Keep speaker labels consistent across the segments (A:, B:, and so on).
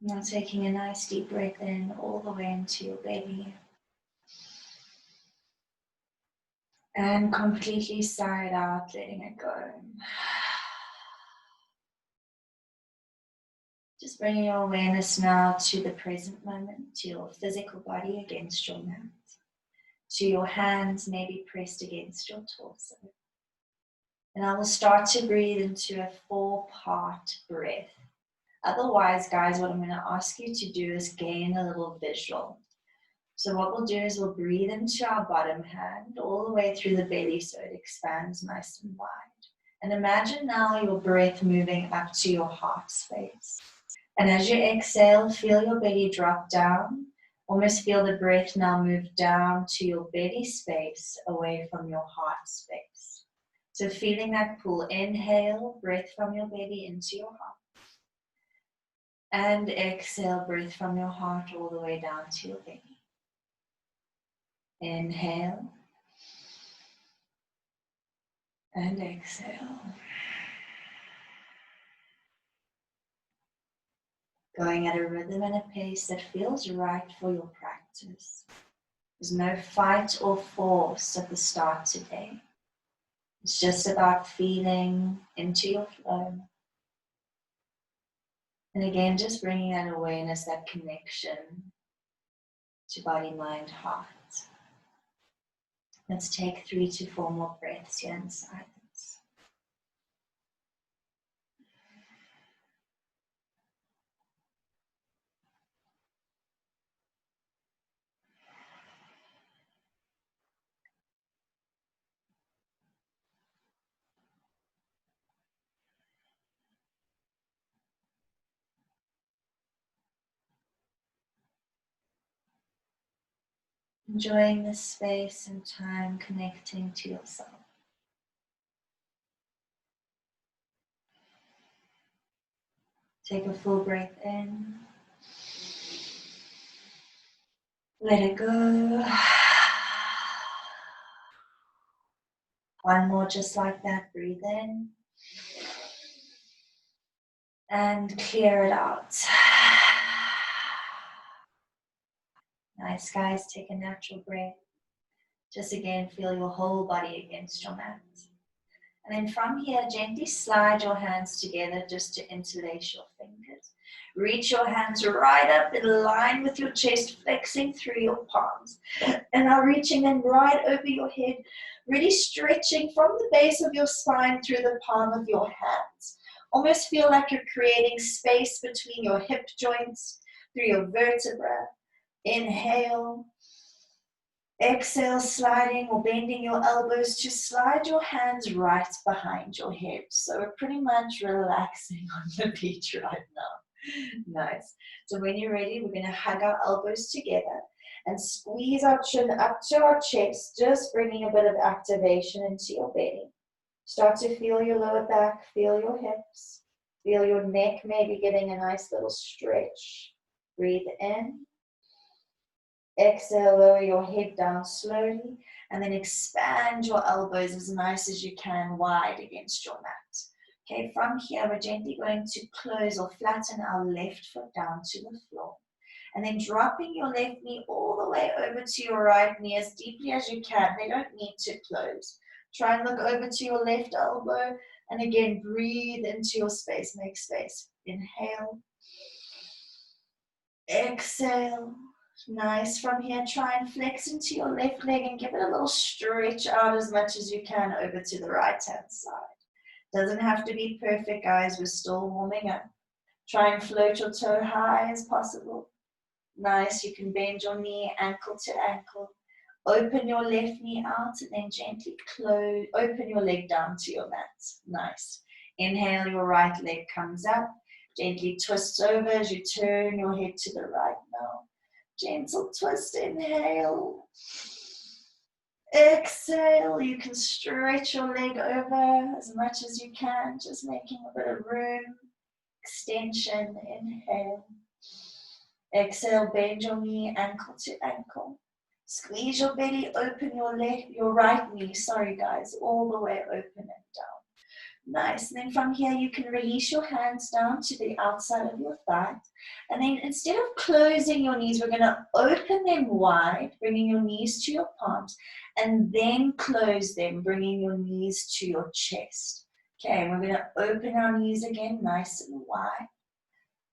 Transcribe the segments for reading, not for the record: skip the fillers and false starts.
A: Now taking a nice deep breath in all the way into your belly. And completely sigh it out, letting it go. Just bringing your awareness now to the present moment, to your physical body against your mat, to your hands maybe pressed against your torso. And I will start to breathe into a 4-part breath. Otherwise, guys, what I'm going to ask you to do is gain a little visual. So what we'll do is we'll breathe into our bottom hand all the way through the belly so it expands nice and wide. And imagine now your breath moving up to your heart space. And as you exhale, feel your belly drop down. Almost feel the breath now move down to your belly space away from your heart space. So feeling that pull, inhale, breath from your belly into your heart. And exhale, breath from your heart all the way down to your belly. Inhale. And exhale. Going at a rhythm and a pace that feels right for your practice. There's no fight or force at the start today. It's just about feeling into your flow. And again, just bringing that awareness, that connection to body, mind, heart. Let's take 3 to 4 more breaths here in silence. Enjoying this space and time connecting to yourself. Take a full breath in. Let it go. One more just like that. Breathe in. And clear it out. Nice, guys. Take a natural breath. Just again, feel your whole body against your mat. And then from here, gently slide your hands together just to interlace your fingers. Reach your hands right up in line with your chest, flexing through your palms. And now reaching them right over your head, really stretching from the base of your spine through the palm of your hands. Almost feel like you're creating space between your hip joints, through your vertebra. Inhale. Exhale, sliding or bending your elbows to slide your hands right behind your hips. So we're pretty much relaxing on the beach right now. Nice. So when you're ready, we're going to hug our elbows together and squeeze our chin up to our chest, just bringing a bit of activation into your belly. Start to feel your lower back, feel your hips, feel your neck maybe getting a nice little stretch. Breathe in. Exhale, lower your head down slowly, and then expand your elbows as nice as you can wide against your mat. Okay, from here, we're gently going to close or flatten our left foot down to the floor. And then dropping your left knee all the way over to your right knee as deeply as you can. They don't need to close. Try and look over to your left elbow, and again, breathe into your space, make space. Inhale. Exhale. Nice. From here, try and flex into your left leg and give it a little stretch out as much as you can over to the right-hand side. Doesn't have to be perfect, guys. We're still warming up. Try and float your toe high as possible. Nice. You can bend your knee ankle to ankle. Open your left knee out and then gently close. Open your leg down to your mat. Nice. Inhale, your right leg comes up. Gently twists over as you turn your head to the right now. Gentle twist, inhale. Exhale, you can stretch your leg over as much as you can, just making a bit of room. Extension, inhale. Exhale, bend your knee ankle to ankle. Squeeze your belly, open your right knee, sorry guys, all the way open and down. Nice. And then from here, you can release your hands down to the outside of your thighs. And then instead of closing your knees, we're going to open them wide, bringing your knees to your palms, and then close them, bringing your knees to your chest. Okay, and we're going to open our knees again, nice and wide.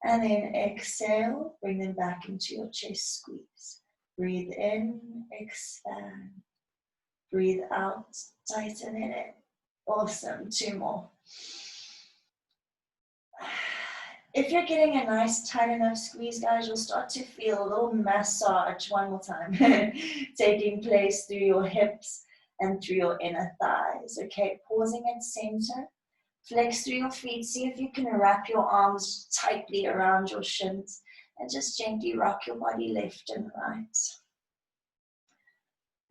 A: And then exhale, bring them back into your chest squeeze. Breathe in, expand. Breathe out, tighten it. Awesome, 2 more. If you're getting a nice tight enough squeeze, guys, you'll start to feel a little massage, one more time, taking place through your hips and through your inner thighs. Okay, pausing at center. Flex through your feet. See if you can wrap your arms tightly around your shins and just gently rock your body left and right.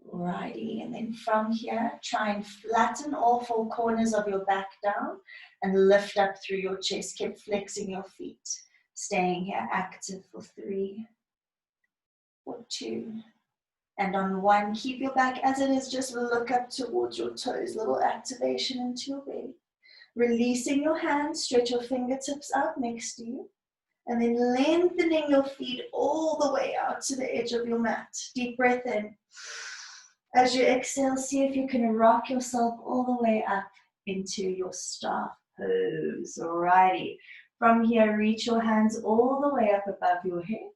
A: Righty, and then from here, try and flatten all 4 corners of your back down and lift up through your chest. Keep flexing your feet. Staying here active for 3, for 2, and on 1, keep your back as it is. Just look up towards your toes. Little activation into your belly. Releasing your hands, stretch your fingertips out next to you. And then lengthening your feet all the way out to the edge of your mat. Deep breath in. As you exhale, see if you can rock yourself all the way up into your staff pose. Alrighty. From here, reach your hands all the way up above your head.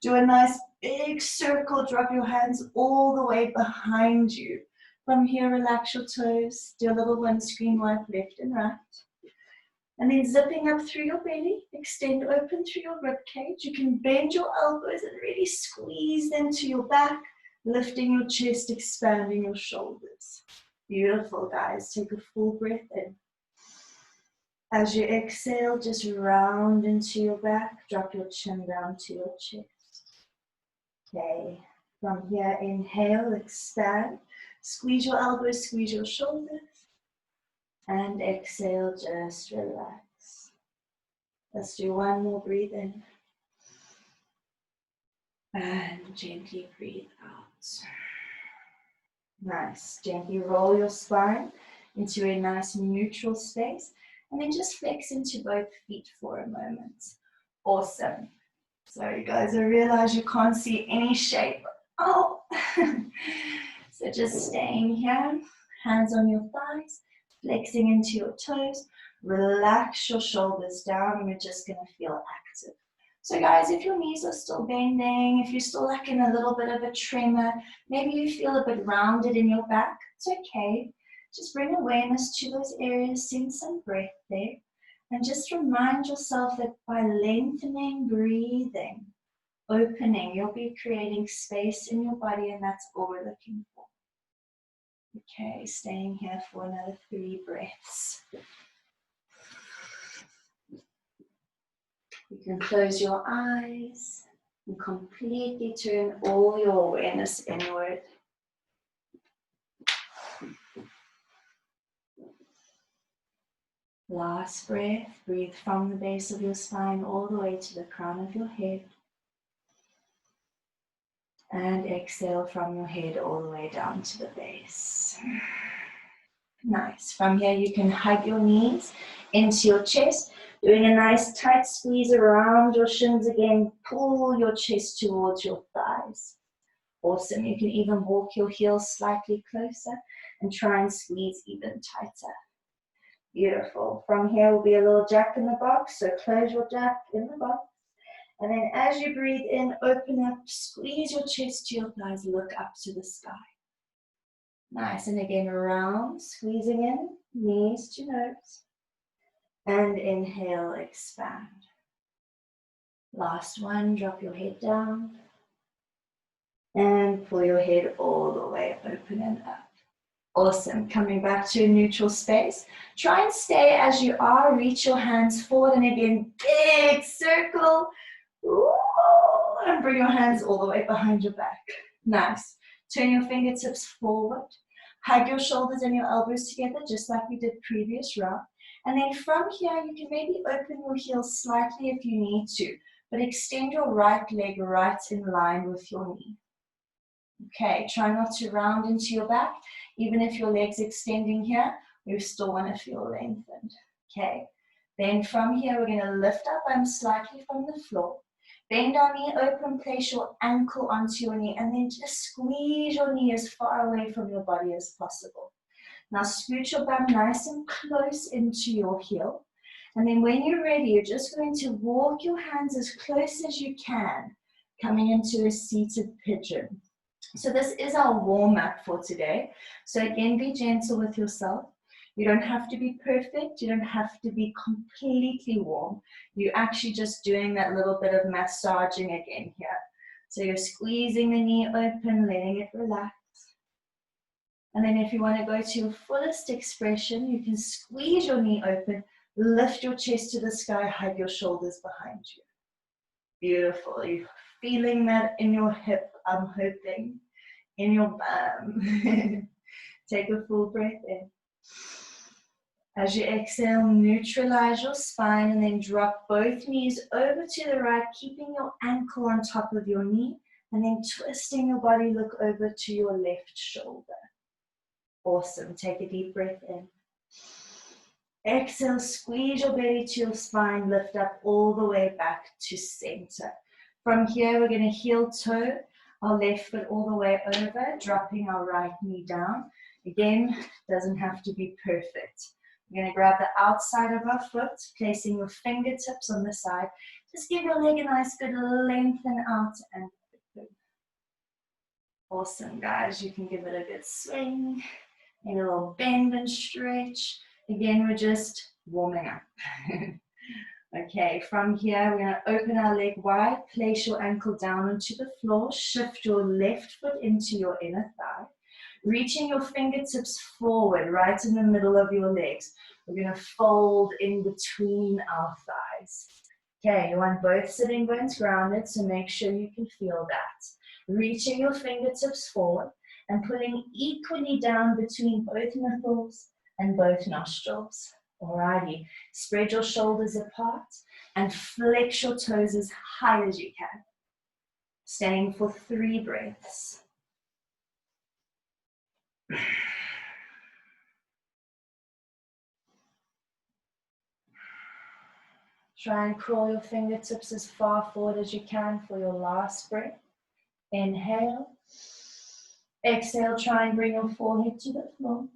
A: Do a nice big circle. Drop your hands all the way behind you. From here, relax your toes. Do a little windscreen wipe left and right. And then zipping up through your belly, extend open through your rib cage. You can bend your elbows and really squeeze them to your back. Lifting your chest, expanding your shoulders. Beautiful, guys. Take a full breath in. As you exhale, just round into your back. Drop your chin down to your chest. Okay. From here, inhale, expand. Squeeze your elbows, squeeze your shoulders. And exhale, just relax. Let's do 1 more. Breathe in. And gently breathe out. Nice. Gently roll your spine into a nice neutral space. And then just flex into both feet for a moment. Awesome. Sorry guys, I realize you can't see any shape. Oh! So just staying here. Hands on your thighs. Flexing into your toes. Relax your shoulders down and you're just going to feel active. So guys, if your knees are still bending, if you're still like in a little bit of a tremor, maybe you feel a bit rounded in your back, it's okay. Just bring awareness to those areas, send some breath there, and just remind yourself that by lengthening, breathing, opening, you'll be creating space in your body, and that's all we're looking for. Okay, staying here for another 3 breaths. You can close your eyes and completely turn all your awareness inward. Last breath, breathe from the base of your spine all the way to the crown of your head. And exhale from your head all the way down to the base. Nice. From here you can hug your knees into your chest. Doing a nice tight squeeze around your shins again. Pull your chest towards your thighs. Awesome. You can even walk your heels slightly closer and try and squeeze even tighter. Beautiful. From here will be a little jack in the box. So close your jack in the box. And then as you breathe in, open up, squeeze your chest to your thighs, look up to the sky. Nice. And again, around, squeezing in, knees to nose. And inhale, expand. Last one, drop your head down. And pull your head all the way open and up. Awesome. Coming back to a neutral space. Try and stay as you are. Reach your hands forward and again, big circle. Ooh, and bring your hands all the way behind your back. Nice. Turn your fingertips forward. Hug your shoulders and your elbows together, just like we did previous round. And then from here, you can maybe open your heels slightly if you need to, but extend your right leg right in line with your knee. Okay, try not to round into your back, even if your leg's extending here. You still want to feel lengthened. Okay. Then from here, we're going to lift our bum slightly from the floor. Bend our knee open, place your ankle onto your knee, and then just squeeze your knee as far away from your body as possible. Now scoot your bum nice and close into your heel. And then when you're ready, you're just going to walk your hands as close as you can, coming into a seated pigeon. So this is our warm-up for today. So again, be gentle with yourself. You don't have to be perfect. You don't have to be completely warm. You're actually just doing that little bit of massaging again here. So you're squeezing the knee open, letting it relax. And then if you want to go to your fullest expression, you can squeeze your knee open, lift your chest to the sky, hug your shoulders behind you. Beautiful. You're feeling that in your hip, I'm hoping, in your bum. Take a full breath in. As you exhale, neutralize your spine and then drop both knees over to the right, keeping your ankle on top of your knee, and then twisting your body, look over to your left shoulder. Awesome. Take a deep breath in. Exhale, squeeze your belly to your spine, lift up all the way back to center. From here, we're going to heel toe our left foot all the way over, dropping our right knee down. Again, doesn't have to be perfect. We're going to grab the outside of our foot, placing your fingertips on the side. Just give your leg a nice good lengthen out and open. Awesome, guys. You can give it a good swing, and a little bend and stretch. Again, we're just warming up. Okay, from here, we're going to open our leg wide, place your ankle down onto the floor, shift your left foot into your inner thigh, reaching your fingertips forward, right in the middle of your legs. We're going to fold in between our thighs. Okay, you want both sitting bones grounded, so make sure you can feel that. Reaching your fingertips forward and pulling equally down between both nipples and both nostrils. Alrighty, spread your shoulders apart and flex your toes as high as you can. Staying for 3 breaths. Try and crawl your fingertips as far forward as you can for your last breath. Inhale. Exhale, try and bring your forehead to the floor.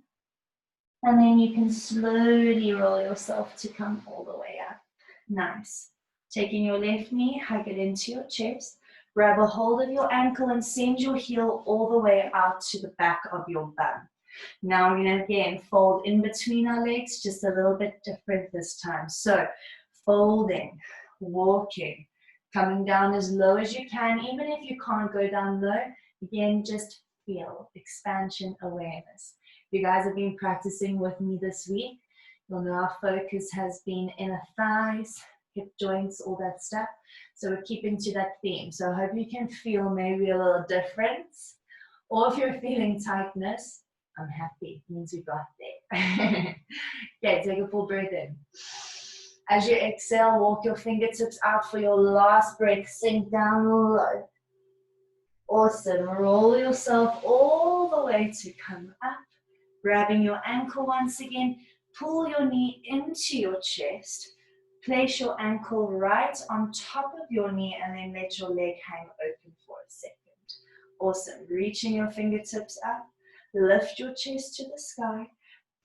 A: And then you can slowly roll yourself to come all the way up. Nice. Taking your left knee, hug it into your chest. Grab a hold of your ankle and send your heel all the way out to the back of your bum. Now we're going to again fold in between our legs, just a little bit different this time. So folding, walking, coming down as low as you can. Even if you can't go down low, again, just feel expansion, awareness. You guys have been practicing with me this week. You'll know our focus has been inner thighs, hip joints, all that stuff. So we're keeping to that theme. So I hope you can feel maybe a little difference. Or if you're feeling tightness, I'm happy. It means we got there. Okay, take a full breath in. As you exhale, walk your fingertips out for your last breath. Sink down low. Awesome. Roll yourself all the way to come up. Grabbing your ankle once again, pull your knee into your chest, place your ankle right on top of your knee and then let your leg hang open for a second. Awesome, reaching your fingertips up, lift your chest to the sky,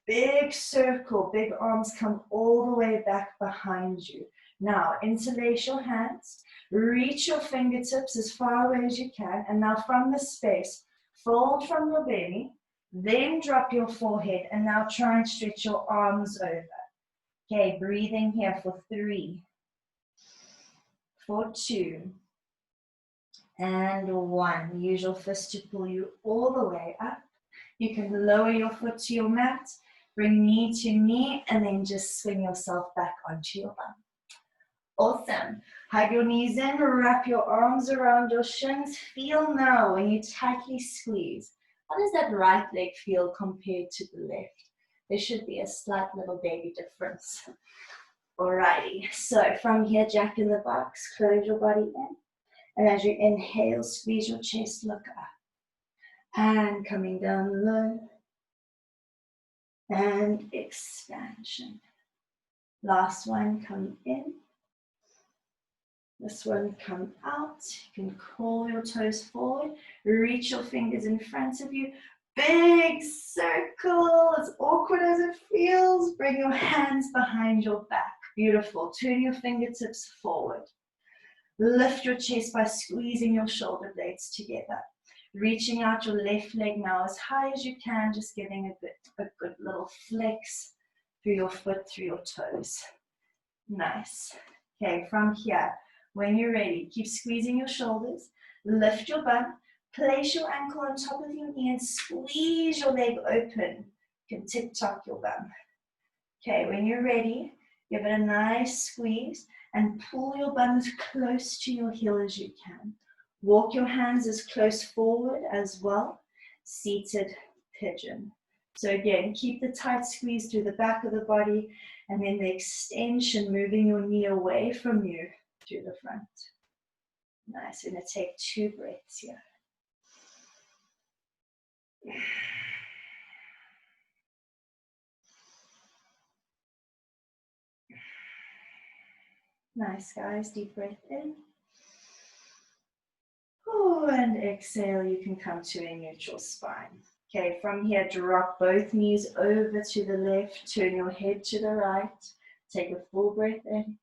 A: big circle, big arms come all the way back behind you. Now interlace your hands, reach your fingertips as far away as you can, and now from the space, fold from your belly, then drop your forehead, and now try and stretch your arms over. Okay, breathing here for 3, for 2, and 1. Use your fist to pull you all the way up. You can lower your foot to your mat, bring knee to knee, and then just swing yourself back onto your bum. Awesome. Hug your knees in, wrap your arms around your shins. Feel now when you tightly squeeze. How does that right leg feel compared to the left? There should be a slight little baby difference. Alrighty, so from here, Jack in the box, close your body in. And as you inhale, squeeze your chest, look up. And coming down low. and expansion. Last one, come in. This one, come out. You can curl your toes forward, reach your fingers in front of you. Big circle, as awkward as it feels. Bring your hands behind your back. Beautiful. Turn your fingertips forward. Lift your chest by squeezing your shoulder blades together. Reaching out your left leg now as high as you can, just giving a good little flex through your foot, through your toes. Nice. Okay, from here, when you're ready, keep squeezing your shoulders. Lift your bum. Place your ankle on top of your knee and squeeze your leg open. You can tick-tock your bum. Okay, when you're ready, give it a nice squeeze and pull your bum as close to your heel as you can. Walk your hands as close forward as well. Seated pigeon. So again, keep the tight squeeze through the back of the body and then the extension, moving your knee away from you through the front. Nice, we're going to take 2 breaths here. Nice, guys. Deep breath in. Oh, and exhale, you can come to a neutral spine. Okay, from here, drop both knees over to the left. Turn your head to the right. Take a full breath in.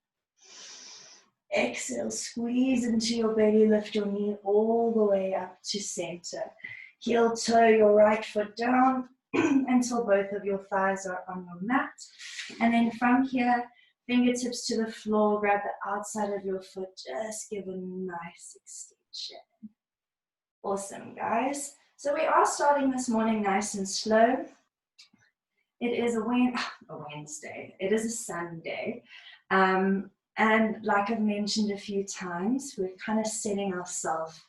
A: Exhale, squeeze into your belly. Lift your knee all the way up to center. Heel toe your right foot down until both of your thighs are on your mat. And then from here, fingertips to the floor, grab the outside of your foot, just give a nice extension. Awesome, guys. So we are starting this morning nice and slow. It is a Wednesday. It is a Sunday. And like I've mentioned a few times, we're kind of setting ourselves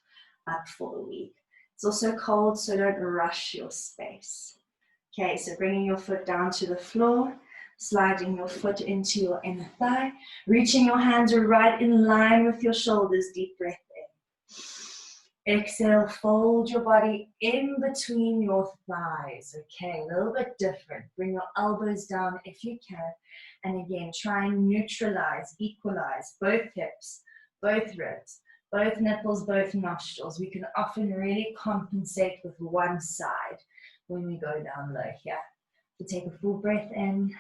A: up for the week. It's also cold, so don't rush your space. Okay, so bringing your foot down to the floor, sliding your foot into your inner thigh, reaching your hands right in line with your shoulders, deep breath in. Exhale, fold your body in between your thighs, okay, a little bit different. Bring your elbows down if you can, and again, try and neutralize, equalize both hips, both ribs, both nipples, both nostrils. We can often really compensate with one side when we go down low here. So take a full breath in.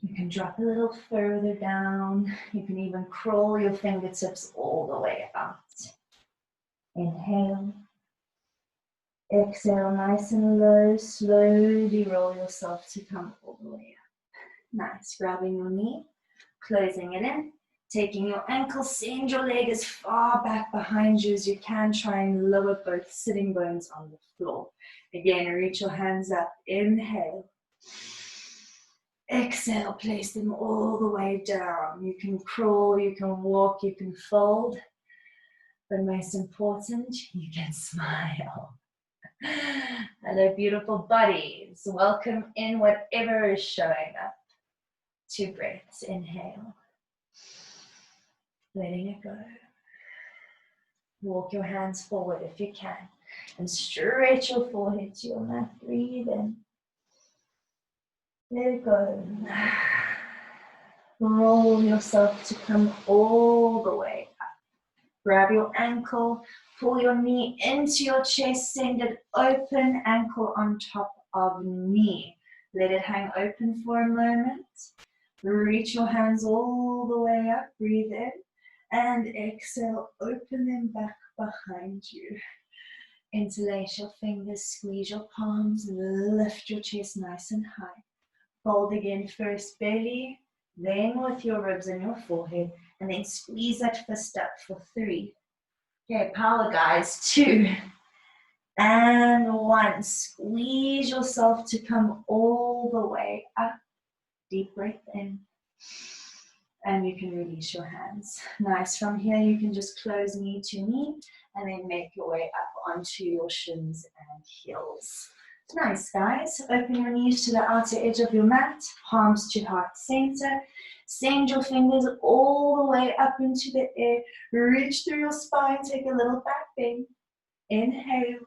A: You can drop a little further down. You can even crawl your fingertips all the way out. Inhale. Exhale, nice and low. Slowly roll yourself to come all the way up. Nice. Grabbing your knee, closing it in. Taking your ankle, send your leg as far back behind you as you can. Try and lower both sitting bones on the floor. Again, reach your hands up. Inhale. Exhale, place them all the way down. You can crawl, you can walk, you can fold. But most important, you can smile. Hello, beautiful bodies. Welcome in whatever is showing up. 2 breaths. Inhale. Letting it go. Walk your hands forward if you can. And stretch your forehead to your mat. Breathe in. Let it go. Roll yourself to come all the way up. Grab your ankle. Pull your knee into your chest. Send it open. Ankle on top of knee. Let it hang open for a moment. Reach your hands all the way up. Breathe in. And exhale, open them back behind you. Interlace your fingers, squeeze your palms, lift your chest nice and high. Fold again, first belly, then with your ribs and your forehead, and then squeeze that fist up for 3. Okay, power guys, 2. And 1. Squeeze yourself to come all the way up. Deep breath in. And you can release your hands. Nice. From here, you can just close knee to knee and then make your way up onto your shins and heels. Nice, guys. Open your knees to the outer edge of your mat, palms to heart center. Send your fingers all the way up into the air. Reach through your spine. Take a little back bend. Inhale.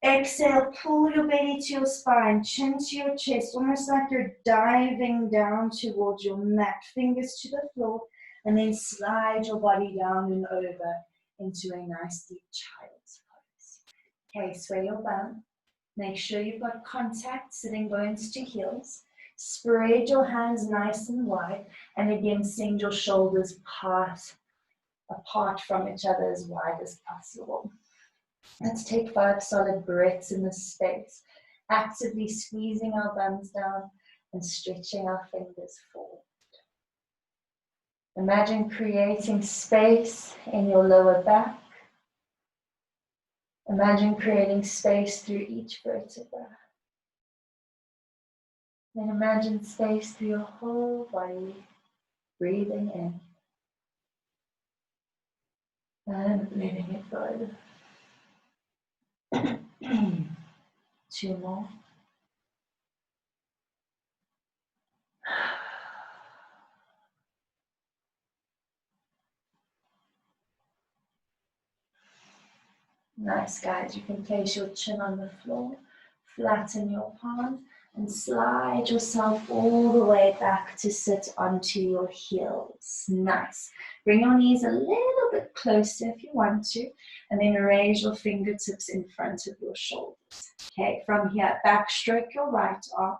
A: Exhale, pull your belly to your spine, chin to your chest, almost like you're diving down towards your mat, fingers to the floor, and then slide your body down and over into a nice deep child's pose. Okay, sway your bum. Make sure you've got contact, sitting bones to heels. Spread your hands nice and wide, and again, send your shoulders apart from each other as wide as possible. Let's take 5 solid breaths in this space, actively squeezing our bums down and stretching our fingers forward. Imagine creating space in your lower back. Imagine creating space through each vertebra. Then imagine space through your whole body, breathing in and letting it go. 2 more. Nice, guys. You can place your chin on the floor, flatten your palms, and slide yourself all the way back to sit onto your heels. Nice. Bring your knees a little bit closer if you want to, and then raise your fingertips in front of your shoulders. Okay, from here, backstroke your right arm,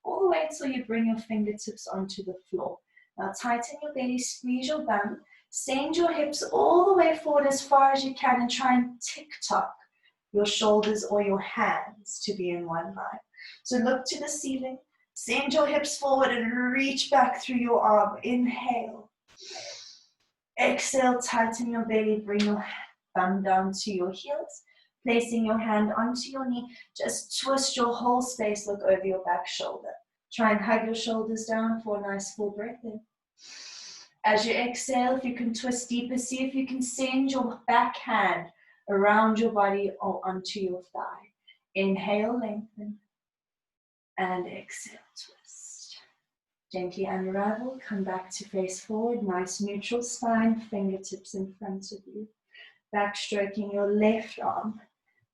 A: all the way till you bring your fingertips onto the floor. Now tighten your belly, squeeze your bum, send your hips all the way forward as far as you can, and try and tick-tock your shoulders or your hands to be in one line. So look to the ceiling, send your hips forward and reach back through your arm. Inhale. Exhale, tighten your belly, bring your bum down to your heels. Placing your hand onto your knee, just twist your whole space, look over your back shoulder. Try and hug your shoulders down for a nice full breath in. As you exhale, if you can twist deeper, see if you can send your back hand around your body or onto your thigh. Inhale, lengthen, and exhale, twist. Gently unravel, come back to face forward, nice neutral spine, fingertips in front of you. Backstroking your left arm,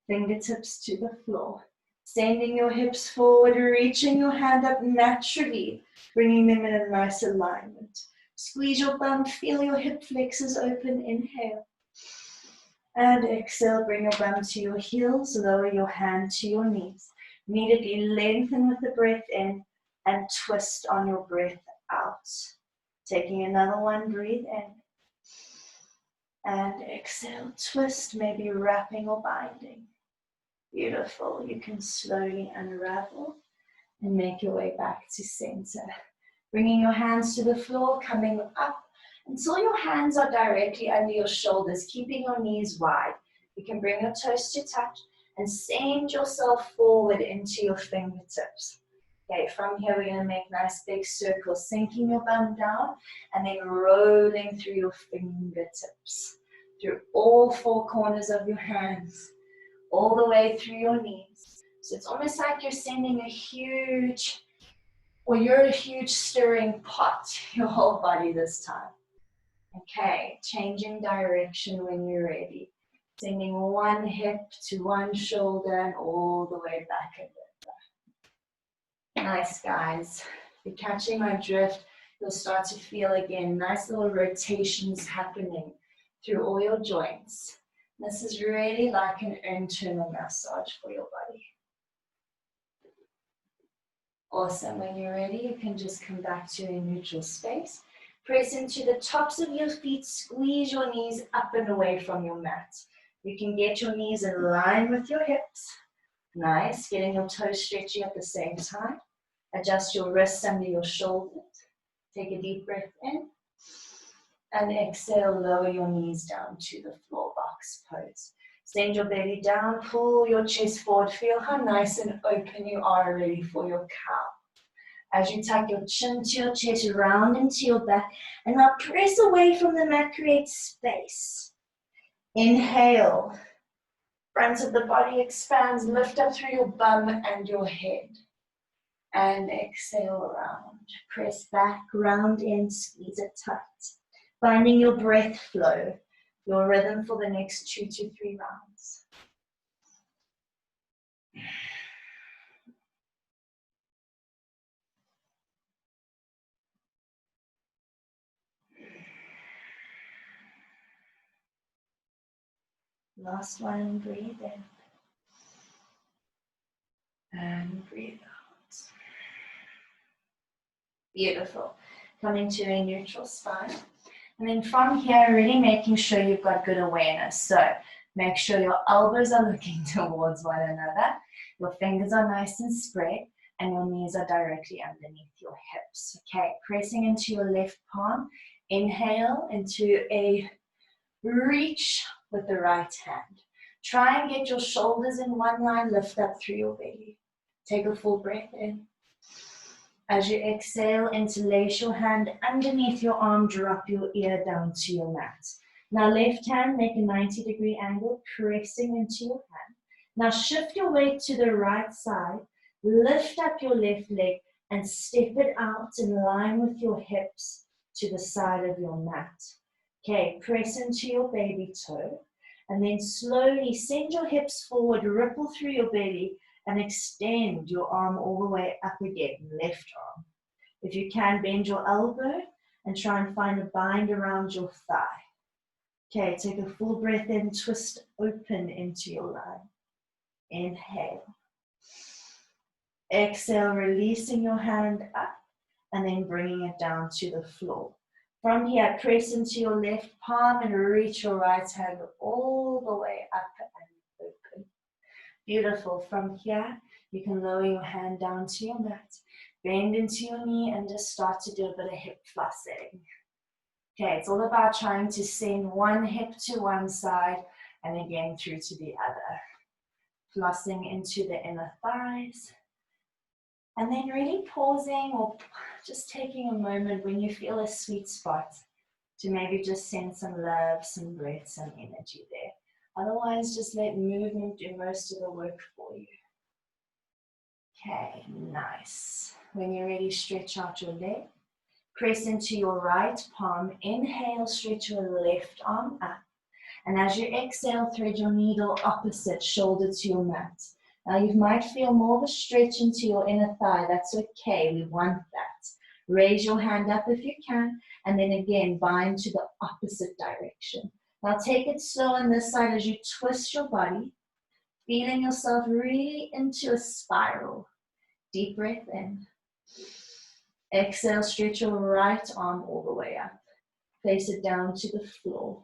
A: fingertips to the floor. Sending your hips forward, reaching your hand up naturally, bringing them in a nice alignment. Squeeze your bum, feel your hip flexors open, inhale. And exhale, bring your bum to your heels, lower your hand to your knees. Immediately lengthen with the breath in and twist on your breath out. Taking another one, breathe in. And exhale, twist, maybe wrapping or binding. Beautiful. You can slowly unravel and make your way back to center. Bringing your hands to the floor, coming up until your hands are directly under your shoulders, keeping your knees wide. You can bring your toes to touch and send yourself forward into your fingertips. Okay, from here we're going to make nice big circles, sinking your bum down and then rolling through your fingertips, through all 4 corners of your hands, all the way through your knees. So it's almost like you're sending a huge, or you're a huge stirring pot, your whole body this time. Okay, changing direction when you're ready. Sending one hip to one shoulder and all the way back again. Nice, guys. If you're catching my drift, you'll start to feel again nice little rotations happening through all your joints. This is really like an internal massage for your body. Awesome. When you're ready, you can just come back to a neutral space. Press into the tops of your feet, squeeze your knees up and away from your mat. You can get your knees in line with your hips. Nice, getting your toes stretchy at the same time. Adjust your wrists under your shoulders. Take a deep breath in. And exhale, lower your knees down to the floor, box pose. Send your belly down, pull your chest forward. Feel how nice and open you are ready for your cow. As you tuck your chin to your chest, round into your back, and now press away from the mat, create space. Inhale. Front of the body expands, lift up through your bum and your head. And exhale around. Press back, round in, squeeze it tight. Finding your breath flow, your rhythm for the next 2 to 3 rounds. Last one, breathe in. And breathe out. Beautiful. Coming to a neutral spine. And then from here, really making sure you've got good awareness. So make sure your elbows are looking towards one another. Your fingers are nice and spread. And your knees are directly underneath your hips. Okay, pressing into your left palm. Inhale into a reach with the right hand. Try and get your shoulders in one line, lift up through your belly. Take a full breath in. As you exhale, interlace your hand underneath your arm, drop your ear down to your mat. Now left hand, make a 90-degree angle, pressing into your hand. Now shift your weight to the right side, lift up your left leg and step it out in line with your hips to the side of your mat. Okay, press into your baby toe and then slowly send your hips forward, ripple through your belly and extend your arm all the way up again, left arm. If you can, bend your elbow and try and find a bind around your thigh. Okay, take a full breath in, twist open into your line. Inhale. Exhale, releasing your hand up and then bringing it down to the floor. From here, press into your left palm and reach your right hand all the way up and open. Beautiful. From here, you can lower your hand down to your mat, bend into your knee and just start to do a bit of hip flossing. Okay, it's all about trying to send one hip to one side and again through to the other. Flossing into the inner thighs. And then really pausing or just taking a moment when you feel a sweet spot to maybe just send some love, some breath, some energy there. Otherwise, just let movement do most of the work for you. Okay, nice. When you're ready, stretch out your leg. Press into your right palm. Inhale, stretch your left arm up. And as you exhale, thread your needle opposite shoulder to your mat. Now you might feel more of a stretch into your inner thigh. That's okay, we want that. Raise your hand up if you can, and then again, bind to the opposite direction. Now take it slow on this side as you twist your body, feeling yourself really into a spiral. Deep breath in. Exhale, stretch your right arm all the way up. Place it down to the floor.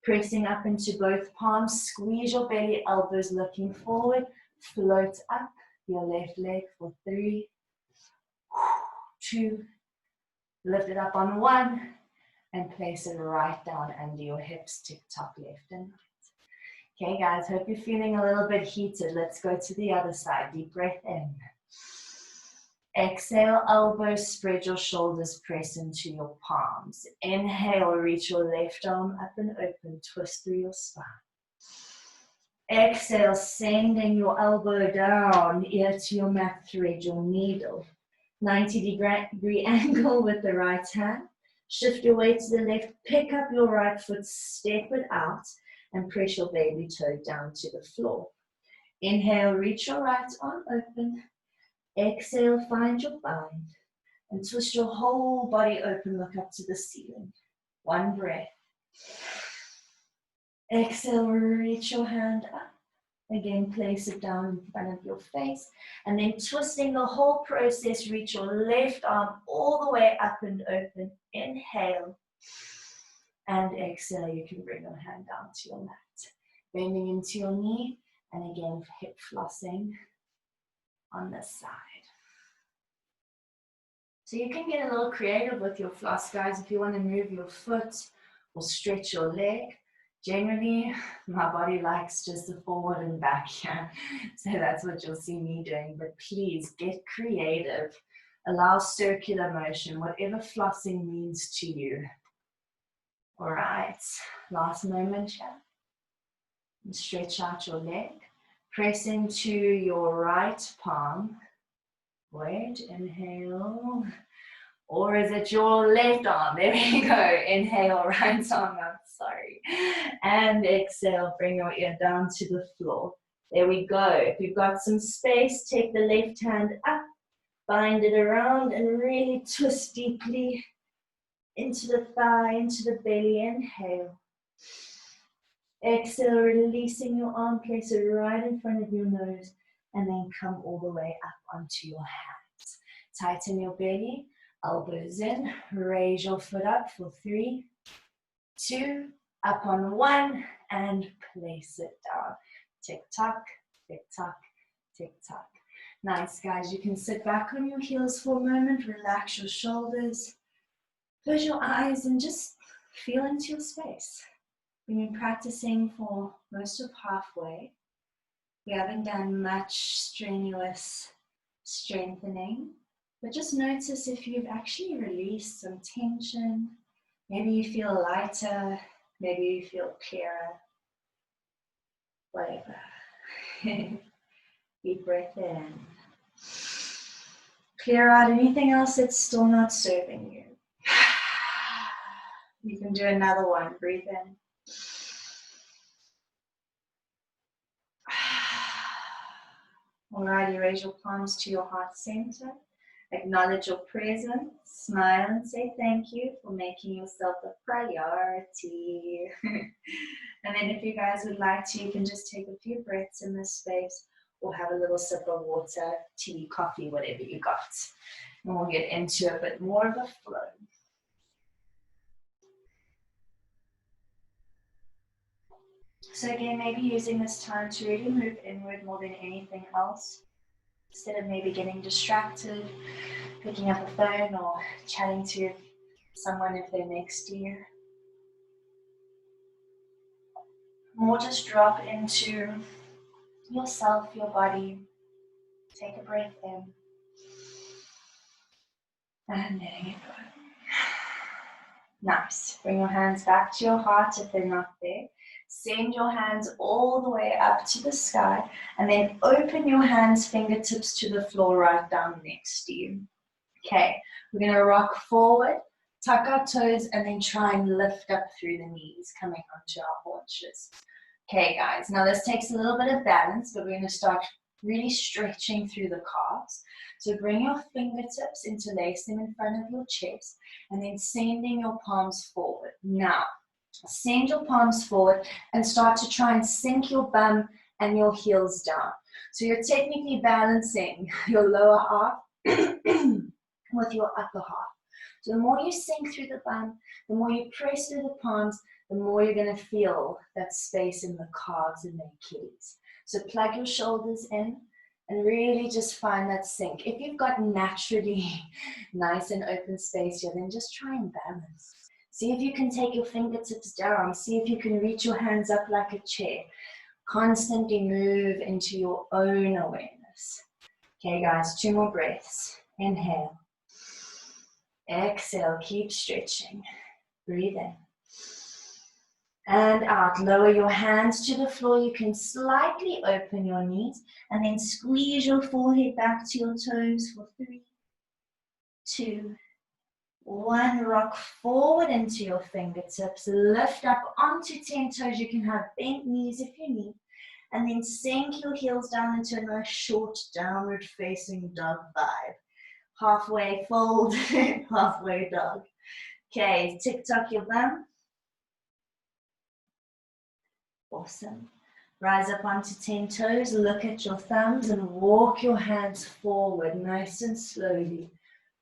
A: Pressing up into both palms, squeeze your belly, elbows looking forward. Float up your left leg for 3, 2, lift it up on 1, and place it right down under your hips, tick-tock left and right. Okay guys, hope you're feeling a little bit heated. Let's go to the other side. Deep breath in. Exhale, elbows, spread your shoulders, press into your palms. Inhale, reach your left arm up and open, twist through your spine. Exhale, sending your elbow down, ear to your mat, thread your needle. 90-degree angle with the right hand. Shift your weight to the left, pick up your right foot, step it out, and press your baby toe down to the floor. Inhale, reach your right arm open. Exhale, find your bind, and twist your whole body open, look up to the ceiling. One breath. Exhale, reach your hand up. Again, place it down in front of your face. And then twisting the whole process, reach your left arm all the way up and open. Inhale. And exhale, you can bring your hand down to your mat. Bending into your knee. And again, hip flossing on this side. So you can get a little creative with your floss, guys, if you want to move your foot or stretch your leg. Generally, my body likes just the forward and back here, so that's what you'll see me doing. But please get creative. Allow circular motion, whatever flossing means to you. All right, last moment here. Stretch out your leg. Press into your right palm. Wait, inhale. Or is it your left arm? There we go. Inhale, right arm up, sorry. And exhale, bring your ear down to the floor. There we go. If you've got some space, take the left hand up, bind it around, and really twist deeply into the thigh, into the belly. Inhale. Exhale, releasing your arm, place it right in front of your nose, and then come all the way up onto your hands. Tighten your belly, elbows in, raise your foot up for 3, 2, up on 1, and place it down. Tick tock, tick tock, tick tock. Nice, guys. You can sit back on your heels for a moment, relax your shoulders, close your eyes, and just feel into your space. We've been practicing for most of halfway. We haven't done much strenuous strengthening, but just notice if you've actually released some tension. Maybe you feel lighter, maybe you feel clearer, whatever. Deep breath in. Clear out anything else that's still not serving you. You can do another one. Breathe in. Alrighty, raise your palms to your heart center. Acknowledge your presence. Smile and say thank you for making yourself a priority. And then if you guys would like to, you can just take a few breaths in this space or have a little sip of water, tea, coffee, whatever you got. And we'll get into a bit more of a flow. So again, maybe using this time to really move inward more than anything else. Instead of maybe getting distracted, picking up a phone or chatting to someone if they're next to you. More just drop into yourself, your body. Take a breath in. And letting it go. Nice. Bring your hands back to your heart if they're not there. Send your hands all the way up to the sky and then open your hands, fingertips to the floor right down next to you. Okay, we're going to rock forward, tuck our toes, and then try and lift up through the knees, coming onto our haunches. Okay, guys, now this takes a little bit of balance, but we're going to start really stretching through the calves. So bring your fingertips, interlace them in front of your chest, and then sending your palms forward. Now, send your palms forward and start to try and sink your bum and your heels down. So you're technically balancing your lower half with your upper half. So the more you sink through the bum, the more you press through the palms, the more you're going to feel that space in the calves and the Achilles. So plug your shoulders in and really just find that sink. If you've got naturally nice and open space here, then just try and balance. See if you can take your fingertips down. See if you can reach your hands up like a chair. Constantly move into your own awareness. Okay, guys, 2 more breaths. Inhale. Exhale, keep stretching. Breathe in. And out. Lower your hands to the floor. You can slightly open your knees and then squeeze your forehead back to your toes for 3, 2, 1. Rock forward into your fingertips. Lift up onto 10 toes. You can have bent knees if you need. And then sink your heels down into a nice short downward facing dog vibe. Halfway fold, halfway dog. Okay, tick-tock your bum. Awesome. Rise up onto 10 toes, look at your thumbs and walk your hands forward nice and slowly.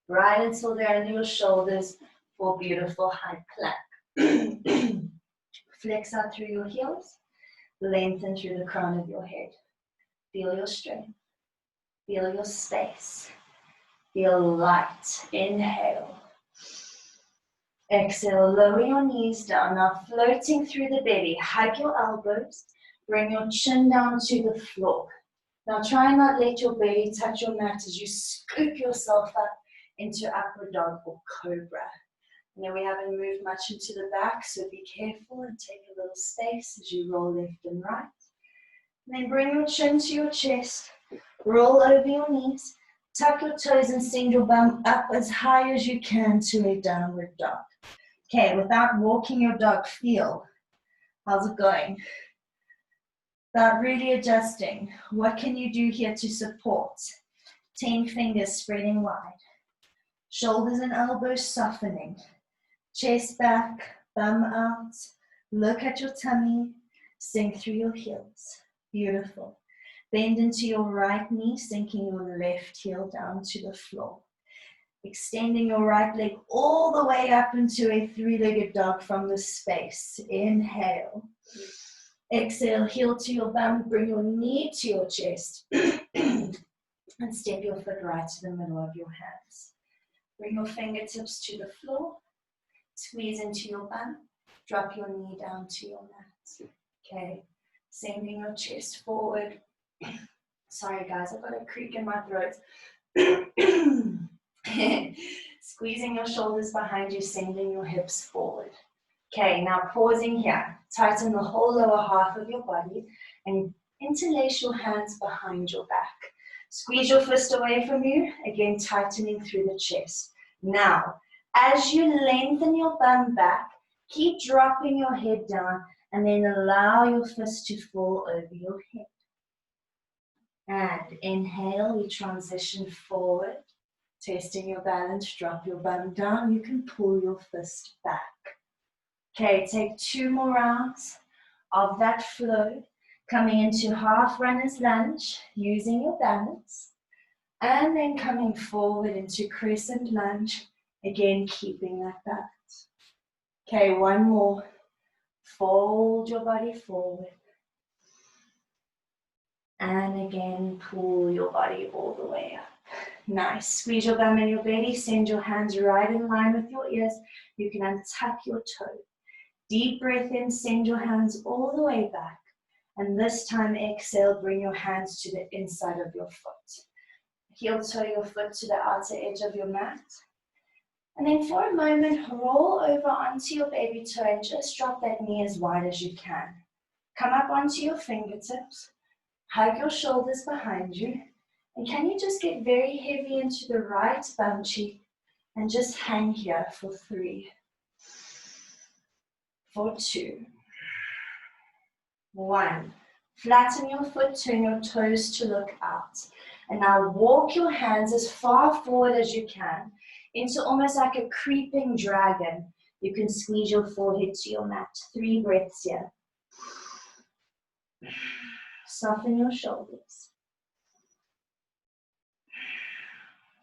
A: Right until they're under your shoulders for beautiful high plank. Flex out through your heels, lengthen through the crown of your head. Feel your strength, feel your space, feel light. Inhale. Exhale, lower your knees down. Now floating through the belly, hug your elbows, bring your chin down to the floor. Now try and not let your belly touch your mat as you scoop yourself up into upward dog or cobra. Now we haven't moved much into the back, so be careful and take a little space as you roll left and right. And then bring your chin to your chest, roll over your knees, tuck your toes and send your bum up as high as you can to a downward dog. Okay, without walking your dog, feel. How's it going? About really adjusting. What can you do here to support? 10 fingers spreading wide. Shoulders and elbows softening. Chest back, bum out. Look at your tummy. Sink through your heels. Beautiful. Bend into your right knee, sinking your left heel down to the floor. Extending your right leg all the way up into a three-legged dog from the space. Inhale. Exhale, heel to your bum, bring your knee to your chest. And step your foot right to the middle of your hands. Bring your fingertips to the floor. Squeeze into your bum. Drop your knee down to your mat. Okay. Sending your chest forward. Sorry guys, I've got a creak in my throat. Squeezing your shoulders behind you, sending your hips forward. Okay, now pausing here. Tighten the whole lower half of your body and interlace your hands behind your back. Squeeze your fist away from you, again tightening through the chest. Now, as you lengthen your bum back, keep dropping your head down and then allow your fist to fall over your head. And inhale, we transition forward, testing your balance, drop your bum down, you can pull your fist back. Okay, take 2 more rounds of that flow, coming into half runner's lunge, using your balance, and then coming forward into crescent lunge, again keeping that balance. Okay, 1 more. Fold your body forward. And again, pull your body all the way up. Nice. Squeeze your bum in your belly. Send your hands right in line with your ears. You can untuck your toe. Deep breath in. Send your hands all the way back. And this time, exhale. Bring your hands to the inside of your foot. Heel toe your foot to the outer edge of your mat. And then for a moment, roll over onto your baby toe and just drop that knee as wide as you can. Come up onto your fingertips. Hug your shoulders behind you. And can you just get very heavy into the right bum cheek and just hang here for 3, for 2, 1. Flatten your foot, turn your toes to look out. And now walk your hands as far forward as you can into almost like a creeping dragon. You can squeeze your forehead to your mat. 3 breaths here. Soften your shoulders.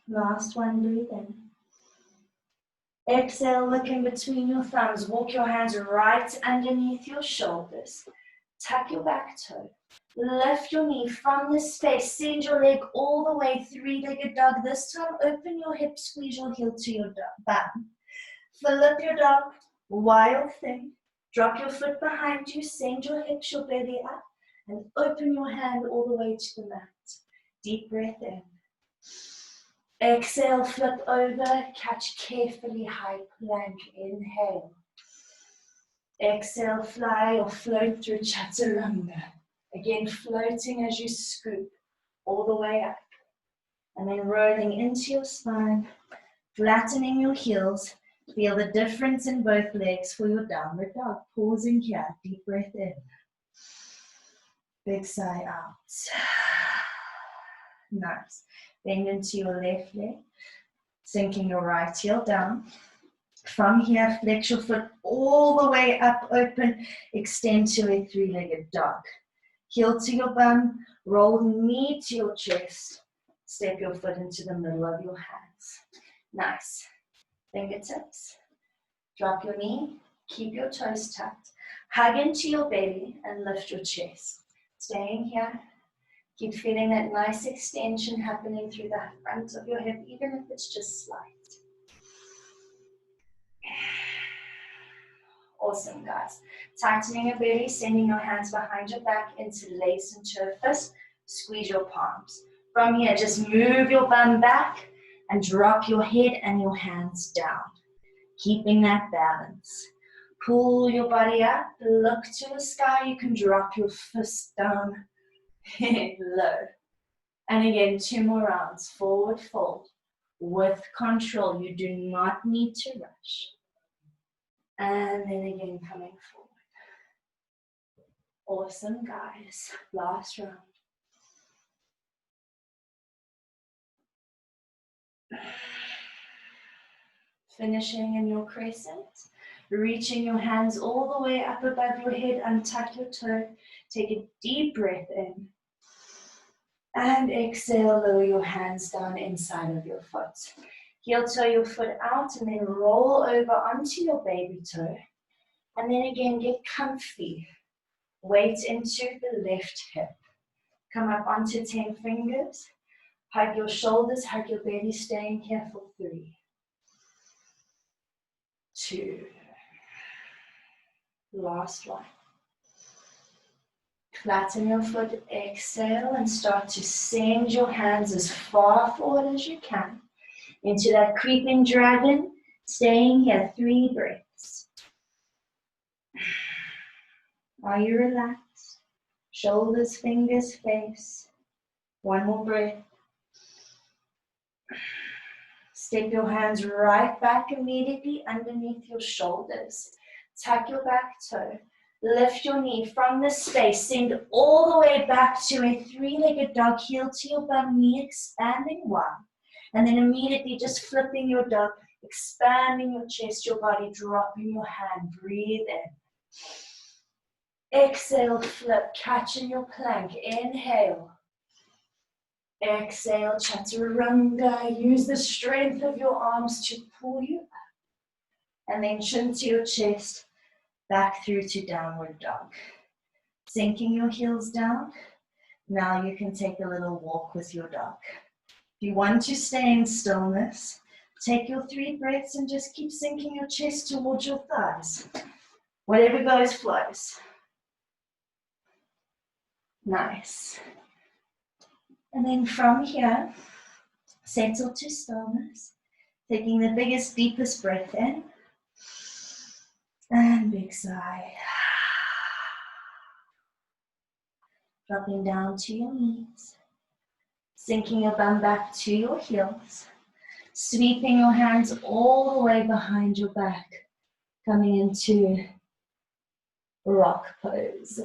A: Last one, breathe in. Exhale, look in between your thumbs. Walk your hands right underneath your shoulders. Tuck your back toe. Lift your knee from this space. Send your leg all the way, 3-legged dog. This time, open your hips, squeeze your heel to your bum. Fill up your dog, wild thing. Drop your foot behind you. Send your hips, your belly up. And open your hand all the way to the mat. Deep breath in. Exhale, flip over, catch carefully, high plank, inhale. Exhale, fly or float through chaturanga. Again, floating as you scoop all the way up. And then rolling into your spine, flattening your heels. Feel the difference in both legs for your downward dog. Pausing here, deep breath in. Big sigh out. Nice. Bend into your left leg, sinking your right heel down. From here, flex your foot all the way up, open, extend to a 3-legged dog. Heel to your bum, roll knee to your chest. Step your foot into the middle of your hands. Nice. Fingertips. Drop your knee, keep your toes tucked. Hug into your belly and lift your chest. Staying here. Keep feeling that nice extension happening through the front of your hip, even if it's just slight. Awesome, guys. Tightening your belly, sending your hands behind your back, interlace into a fist. Squeeze your palms. From here, just move your bum back and drop your head and your hands down. Keeping that balance. Pull your body up, look to the sky. You can drop your fist down. Low. And again, 2 more rounds. Forward fold. With control. You do not need to rush. And then again, coming forward. Awesome, guys. Last round. Finishing in your crescent. Reaching your hands all the way up above your head. Untuck your toe. Take a deep breath in. And exhale, lower your hands down inside of your foot. Heel toe your foot out and then roll over onto your baby toe. And then again, get comfy. Weight into the left hip. Come up onto 10 fingers. Hug your shoulders, hug your belly, staying here for 3, 2. Last one. Flatten your foot, exhale, and start to send your hands as far forward as you can into that creeping dragon, staying here 3 breaths. Are you relaxed? Shoulders, fingers, face. 1 more breath. Step your hands right back immediately underneath your shoulders. Tuck your back toe. Lift your knee from the space. Send all the way back to a 3-legged dog. Heel to your bum, knee expanding 1. And then immediately just flipping your dog, expanding your chest, your body, dropping your hand. Breathe in. Exhale, flip, catching your plank. Inhale. Exhale, chaturanga. Use the strength of your arms to pull you up. And then chin to your chest, back through to downward dog. Sinking your heels down. Now you can take a little walk with your dog. If you want to stay in stillness, take your 3 breaths and just keep sinking your chest towards your thighs. Whatever goes, flows. Nice. And then from here, settle to stillness, taking the biggest, deepest breath in, and big sigh. Dropping down to your knees, sinking your bum back to your heels, sweeping your hands all the way behind your back, coming into rock pose.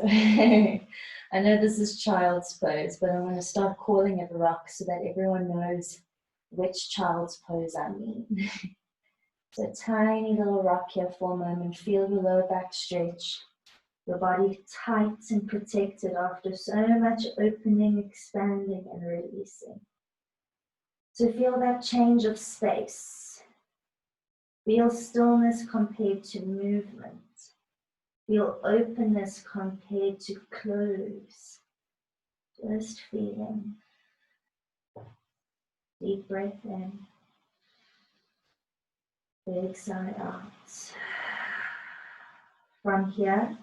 A: I know this is child's pose, but I'm going to start calling it rock so that everyone knows which child's pose I mean. So tiny little rock here for a moment. Feel your lower back stretch. Your body tight and protected after so much opening, expanding, and releasing. So feel that change of space. Feel stillness compared to movement. Feel openness compared to close. Just feeling. Deep breath in. Big sigh out. From here,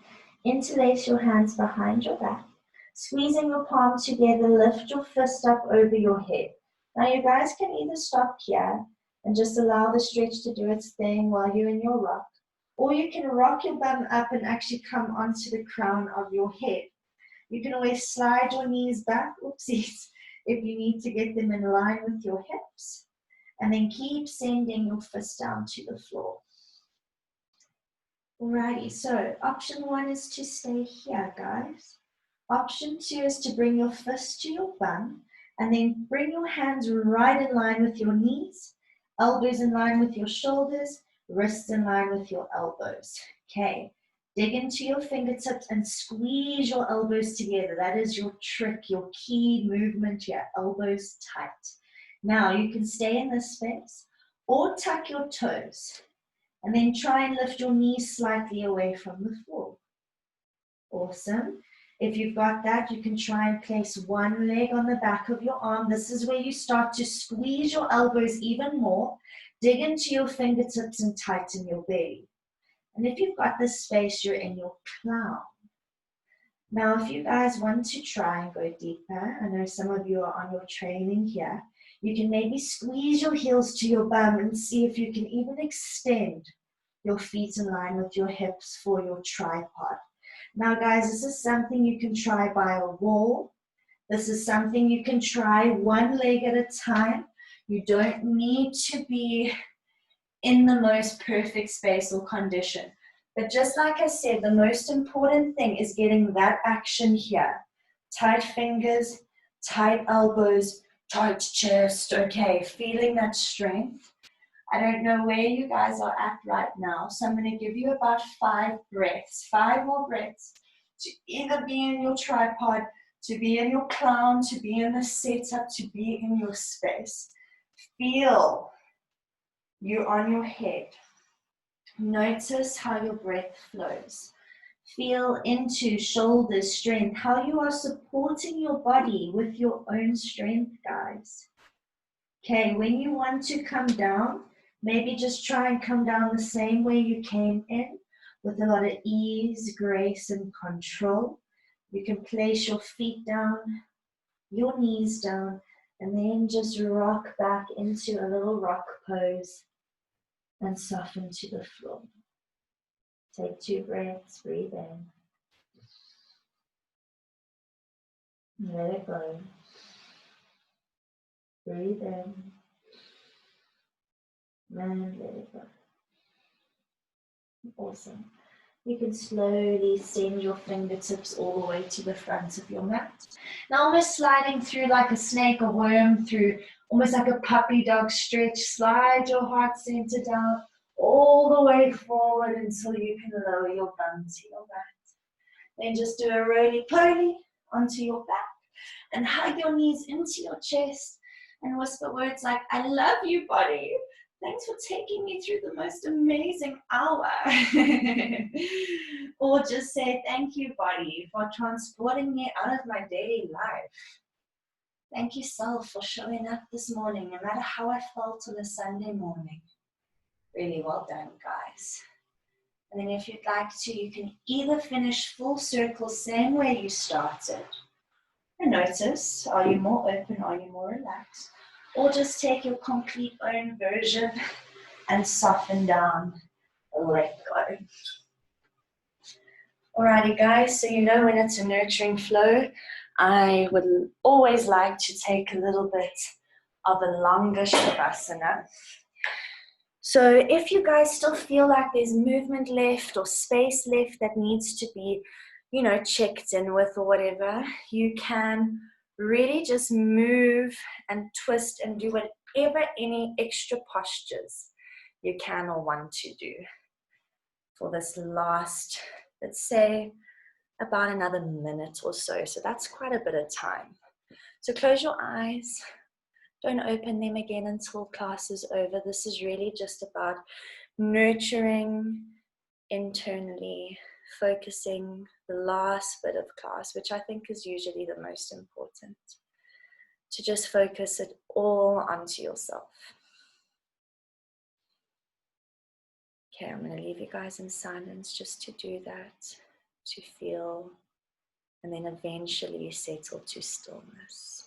A: interlace your hands behind your back. Squeezing your palm together, lift your fist up over your head. Now you guys can either stop here and just allow the stretch to do its thing while you're in your rock. Or you can rock your bum up and actually come onto the crown of your head. You can always slide your knees back, oopsies, if you need to get them in line with your hips. And then keep sending your fist down to the floor. Alrighty, so option 1 is to stay here, guys. Option 2 is to bring your fist to your bum and then bring your hands right in line with your knees, elbows in line with your shoulders, wrists in line with your elbows. Okay, dig into your fingertips and squeeze your elbows together. That is your trick, your key movement here, elbows tight. Now you can stay in this space or tuck your toes and then try and lift your knees slightly away from the floor. Awesome. If you've got that, you can try and place one leg on the back of your arm. This is where you start to squeeze your elbows even more. Dig into your fingertips and tighten your belly. And if you've got this space, you're in your clown. Now, if you guys want to try and go deeper, I know some of you are on your training here, you can maybe squeeze your heels to your bum and see if you can even extend your feet in line with your hips for your tripod. Now, guys, this is something you can try by a wall. This is something you can try one leg at a time. You don't need to be in the most perfect space or condition. But just like I said, the most important thing is getting that action here. Tight fingers, tight elbows, tight chest, okay, feeling that strength. I don't know where you guys are at right now, so I'm going to give you about 5 breaths, 5 more breaths to either be in your tripod, to be in your clown, to be in the setup, to be in your space. Feel you on your head. Notice how your breath flows. Feel into shoulder strength, how you are supporting your body with your own strength, guys. Okay, when you want to come down, maybe just try and come down the same way you came in, with a lot of ease, grace, and control. You can place your feet down, your knees down, and then just rock back into a little rock pose and soften to the floor. Take 2 breaths, breathe in. Let it go. Breathe in. And let it go. Awesome. You can slowly send your fingertips all the way to the front of your mat. Now almost sliding through like a snake or worm, through almost like a puppy dog stretch. Slide your heart center down all the way forward until you can lower your bum to your back. Then just do a roly-poly onto your back and hug your knees into your chest and whisper words like, I love you, body. Thanks for taking me through the most amazing hour. Or just say, thank you, body, for transporting me out of my daily life. Thank you, self, for showing up this morning, no matter how I felt on a Sunday morning. Really well done, guys. And then if you'd like to, you can either finish full circle, same way you started. And notice, are you more open, are you more relaxed? Or just take your complete own version and soften down, let go. Alrighty guys, so you know when it's a nurturing flow, I would always like to take a little bit of a longer shavasana. So if you guys still feel like there's movement left or space left that needs to be, checked in with or whatever, you can really just move and twist and do whatever any extra postures you can or want to do for this last, let's say, about another minute or so. So that's quite a bit of time. So close your eyes. Don't open them again until class is over. This is really just about nurturing internally, focusing the last bit of class, which I think is usually the most important, to just focus it all onto yourself. Okay, I'm going to leave you guys in silence just to do that, to feel, and then eventually settle to stillness.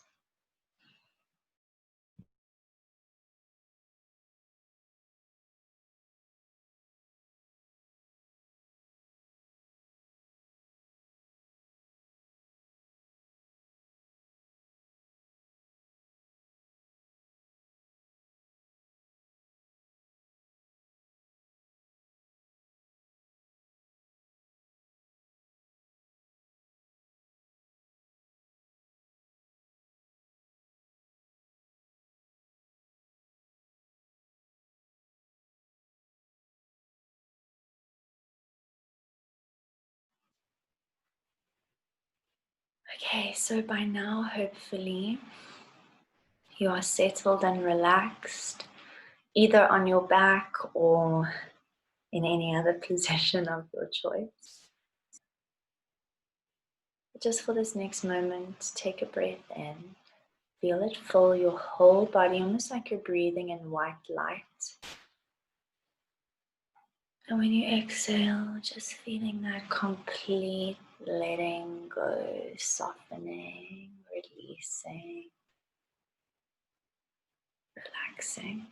A: Okay, so by now, hopefully, you are settled and relaxed, either on your back or in any other position of your choice. Just for this next moment, take a breath in. Feel it fill your whole body, almost like you're breathing in white light. And when you exhale, just feeling that complete letting go, softening, releasing, relaxing.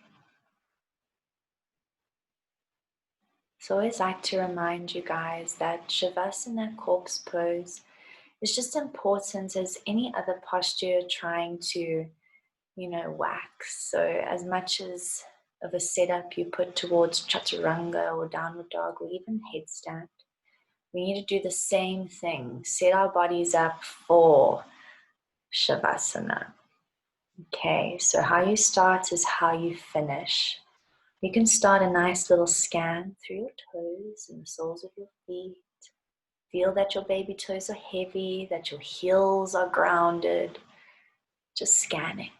A: So I always like to remind you guys that Shavasana corpse pose is just important as any other posture you're trying to, wax. So as much as of a setup you put towards chaturanga or downward dog or even headstand. We need to do the same thing. Set our bodies up for Shavasana. Okay, so how you start is how you finish. You can start a nice little scan through your toes and the soles of your feet. Feel that your baby toes are heavy, that your heels are grounded. Just scanning.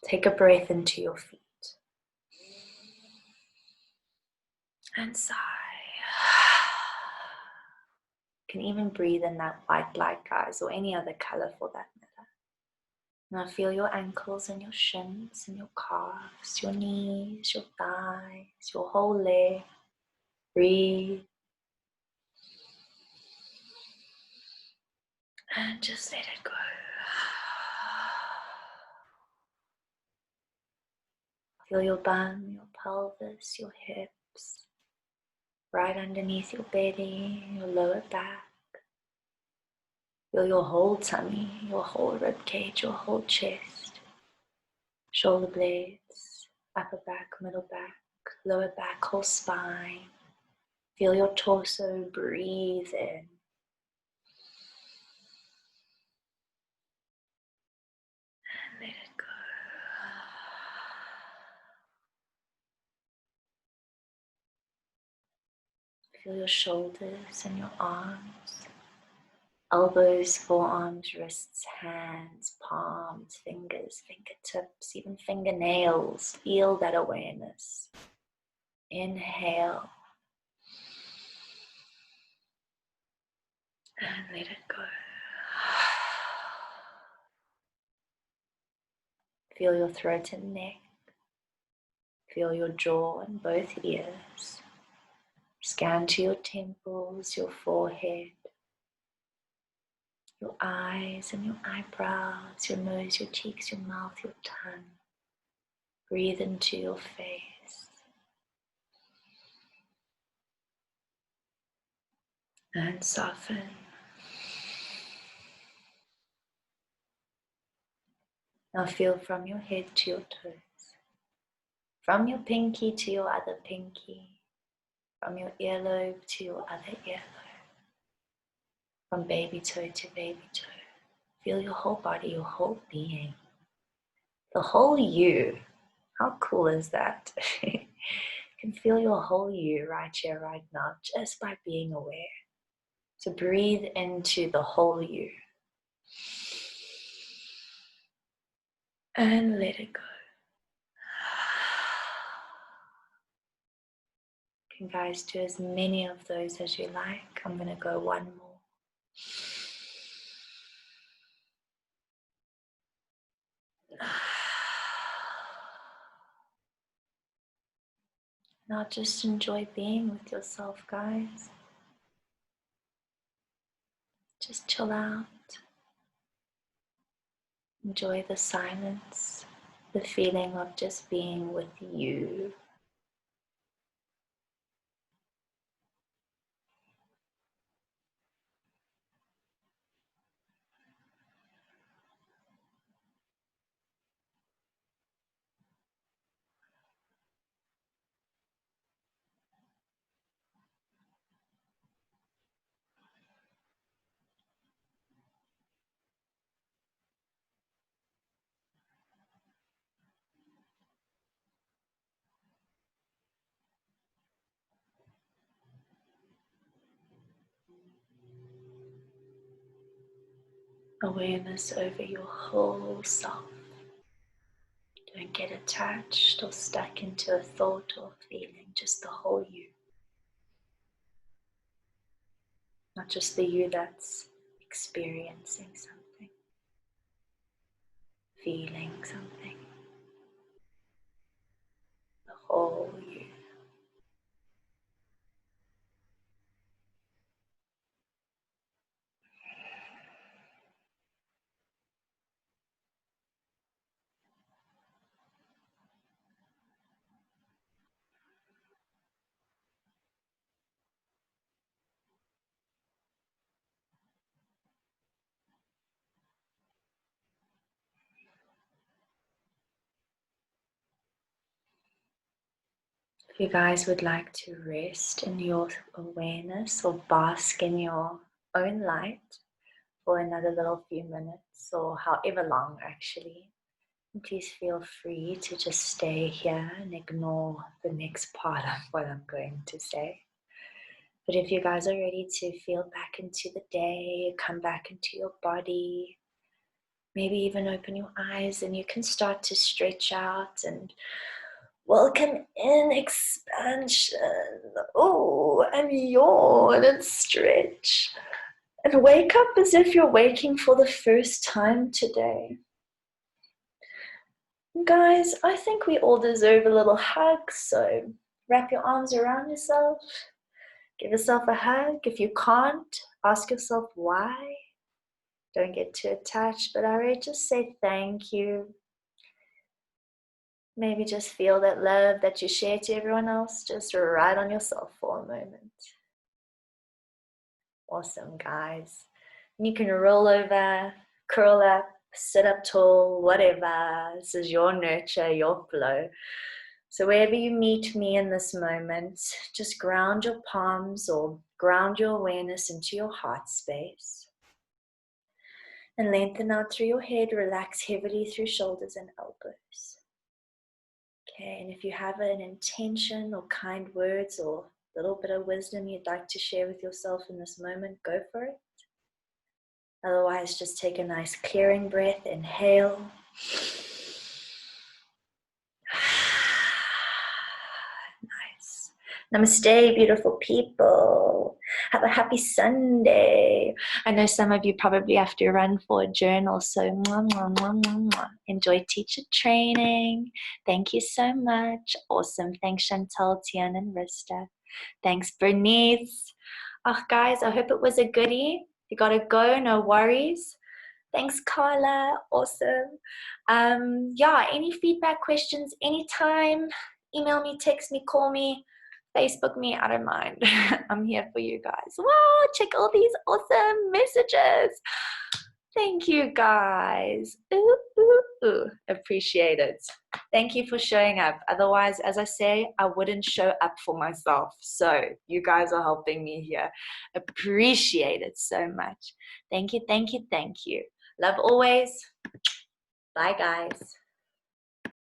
A: Take a breath into your feet. And sigh. You can even breathe in that white light, guys, or any other color for that matter. Now feel your ankles and your shins and your calves, your knees, your thighs, your whole leg. Breathe. And just let it go. Feel your bum, your pelvis, your hips, right underneath your belly, your lower back. Feel your whole tummy, your whole rib cage, your whole chest, shoulder blades, upper back, middle back, lower back, whole spine. Feel your torso, breathe in. And let it go. Feel your shoulders and your arms. Elbows, forearms, wrists, hands, palms, fingers, fingertips, even fingernails. Feel that awareness. Inhale. And let it go. Feel your throat and neck. Feel your jaw and both ears. Scan to your temples, your forehead, your eyes and your eyebrows, your nose, your cheeks, your mouth, your tongue. Breathe into your face. And soften. Now feel from your head to your toes. From your pinky to your other pinky. From your earlobe to your other earlobe. From baby toe to baby toe. Feel your whole body, your whole being. The whole you. How cool is that? You can feel your whole you right here, right now, just by being aware. So breathe into the whole you. And let it go. You can, guys, do as many of those as you like. I'm going to go one more. Now just enjoy being with yourself, guys. Just chill out. Enjoy the silence, the feeling of just being with you. Awareness over your whole self. Don't get attached or stuck into a thought or feeling, just the whole you. Not just the you that's experiencing something, feeling something. The whole you. If you guys would like to rest in your awareness or bask in your own light for another little few minutes or however long actually, please feel free to just stay here and ignore the next part of what I'm going to say. But if you guys are ready to feel back into the day, come back into your body, maybe even open your eyes and you can start to stretch out and welcome in expansion. Oh, and yawn and stretch. And wake up as if you're waking for the first time today. Guys, I think we all deserve a little hug, so wrap your arms around yourself. Give yourself a hug. If you can't, ask yourself why. Don't get too attached, but alright, just say thank you. Maybe just feel that love that you share to everyone else, just right on yourself for a moment. Awesome, guys. And you can roll over, curl up, sit up tall, whatever. This is your nurture, your flow. So wherever you meet me in this moment, just ground your palms or ground your awareness into your heart space. And lengthen out through your head, relax heavily through shoulders and elbows. Okay, and if you have an intention or kind words or a little bit of wisdom you'd like to share with yourself in this moment, go for it. Otherwise, just take a nice clearing breath, inhale. Nice. Namaste, beautiful people. Have a happy Sunday. I know some of you probably have to run for a journal, so mwah, mwah, mwah, mwah, mwah. Enjoy teacher training. Thank you so much. Awesome. Thanks, Chantal, Tian, and Rista. Thanks, Bernice. Oh, guys, I hope it was a goodie. If you gotta go, no worries. Thanks, Carla. Awesome. Yeah, any feedback, questions, anytime. Email me, text me, call me, Facebook me, I don't mind. I'm here for you guys. Wow, check all these awesome messages. Thank you, guys. Ooh, ooh, ooh. Appreciate it. Thank you for showing up. Otherwise, as I say, I wouldn't show up for myself. So you guys are helping me here. Appreciate it so much. Thank you, thank you, thank you. Love always. Bye, guys.